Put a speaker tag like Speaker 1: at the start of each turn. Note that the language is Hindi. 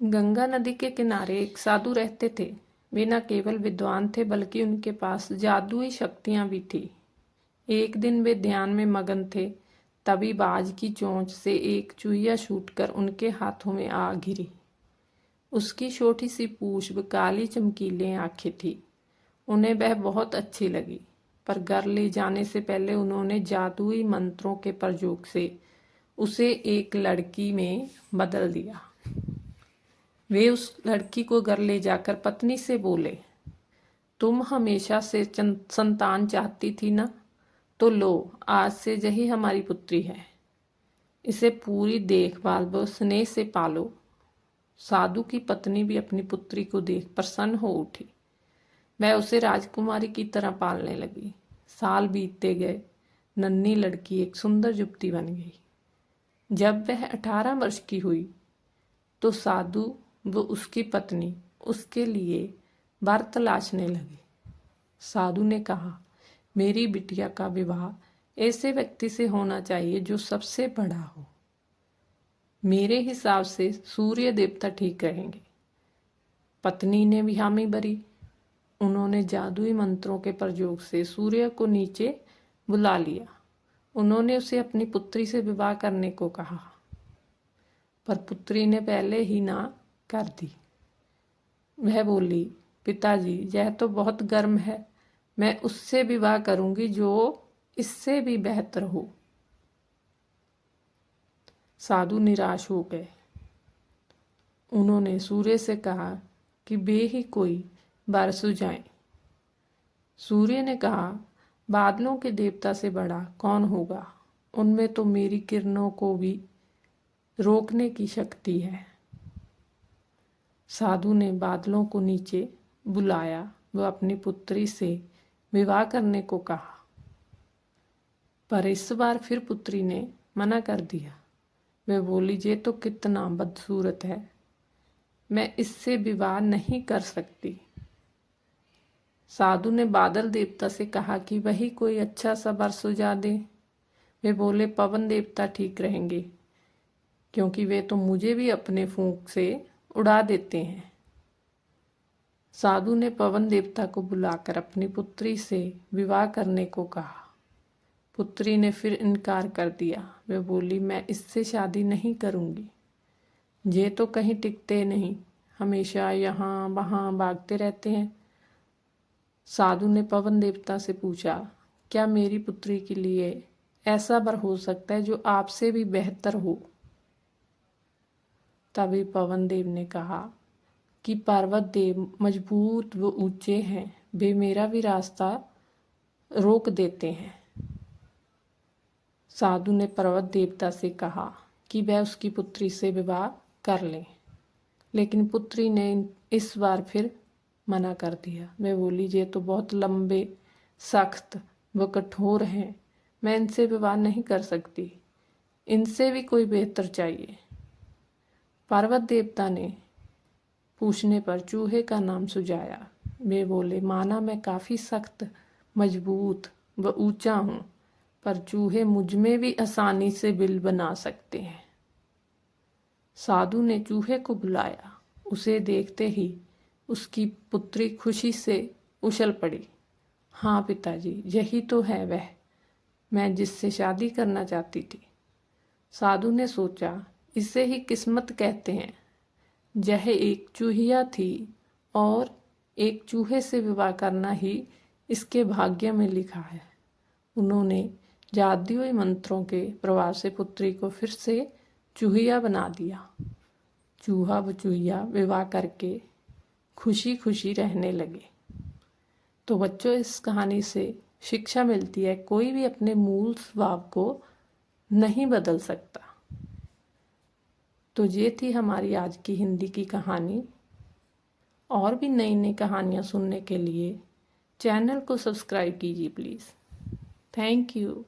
Speaker 1: गंगा नदी के किनारे एक साधु रहते थे। वे न केवल विद्वान थे बल्कि उनके पास जादुई शक्तियां भी थी। एक दिन वे ध्यान में मगन थे, तभी बाज की चोंच से एक चूहिया छूटकर उनके हाथों में आ गिरी। उसकी छोटी सी पूंछ व काली चमकीली आंखें थी। उन्हें वह बहुत अच्छी लगी, पर घर ले जाने से पहले उन्होंने जादुई मंत्रों के प्रयोग से उसे एक लड़की में बदल दिया। वे उस लड़की को घर ले जाकर पत्नी से बोले, तुम हमेशा से संतान चाहती थी ना, तो लो, आज से यही हमारी पुत्री है। इसे पूरी देखभाल व स्नेह से पालो। साधु की पत्नी भी अपनी पुत्री को देख प्रसन्न हो उठी। वह उसे राजकुमारी की तरह पालने लगी। साल बीतते गए। नन्ही लड़की एक सुंदर युवती बन गई। जब वह 18 वर्ष की हुई तो साधु व उसकी पत्नी उसके लिए वर तलाशने लगे। साधु ने कहा, मेरी बिटिया का विवाह ऐसे व्यक्ति से होना चाहिए जो सबसे बड़ा हो। मेरे हिसाब से सूर्य देवता ठीक रहेंगे। पत्नी ने भी हामी भरी। उन्होंने जादुई मंत्रों के प्रयोग से सूर्य को नीचे बुला लिया। उन्होंने उसे अपनी पुत्री से विवाह करने को कहा, पर पुत्री ने पहले ही ना कर दी। वह बोली, पिताजी, यह तो बहुत गर्म है। मैं उससे विवाह करूंगी जो इससे भी बेहतर हो। साधु निराश हो गए। उन्होंने सूर्य से कहा कि वे ही कोई वर सुझाएं। सूर्य ने कहा, बादलों के देवता से बड़ा कौन होगा? उनमें तो मेरी किरणों को भी रोकने की शक्ति है। साधु ने बादलों को नीचे बुलाया व अपनी पुत्री से विवाह करने को कहा, पर इस बार फिर पुत्री ने मना कर दिया। वह बोली, ये तो कितना बदसूरत है, मैं इससे विवाह नहीं कर सकती। साधु ने बादल देवता से कहा कि वही कोई अच्छा सा वर सुझा दे। वे बोले, पवन देवता ठीक रहेंगे, क्योंकि वे तो मुझे भी अपने फूंक से उड़ा देते हैं। साधु ने पवन देवता को बुलाकर अपनी पुत्री से विवाह करने को कहा। पुत्री ने फिर इनकार कर दिया। वे बोली, मैं इससे शादी नहीं करूंगी। ये तो कहीं टिकते नहीं, हमेशा यहाँ वहाँ भागते रहते हैं। साधु ने पवन देवता से पूछा, क्या मेरी पुत्री के लिए ऐसा वर हो सकता है जो आपसे भी बेहतर हो? तभी पवन देव ने कहा कि पर्वत देव मजबूत व ऊंचे हैं, वे मेरा भी रास्ता रोक देते हैं। साधु ने पर्वत देवता से कहा कि वह उसकी पुत्री से विवाह कर ले, लेकिन पुत्री ने इस बार फिर मना कर दिया। वह बोली, ये तो बहुत लंबे, सख्त व कठोर हैं, मैं इनसे विवाह नहीं कर सकती। इनसे भी कोई बेहतर चाहिए। पर्वत देवता ने पूछने पर चूहे का नाम सुझाया। वे बोले, माना मैं काफ़ी सख्त, मजबूत व ऊंचा हूँ, पर चूहे मुझ में भी आसानी से बिल बना सकते हैं। साधु ने चूहे को बुलाया। उसे देखते ही उसकी पुत्री खुशी से उछल पड़ी। हाँ पिताजी, यही तो है वह, मैं जिससे शादी करना चाहती थी। साधु ने सोचा, इसे ही किस्मत कहते हैं। यह एक चूहिया थी और एक चूहे से विवाह करना ही इसके भाग्य में लिखा है। उन्होंने जादुई मंत्रों के प्रभाव से पुत्री को फिर से चूहिया बना दिया। चूहा व चूहिया विवाह करके खुशी खुशी रहने लगे। तो बच्चों, इस कहानी से शिक्षा मिलती है, कोई भी अपने मूल स्वभाव को नहीं बदल सकता। तो ये थी हमारी आज की हिंदी की कहानी। और भी नई नई कहानियाँ सुनने के लिए चैनल को सब्सक्राइब कीजिए प्लीज़। Thank you.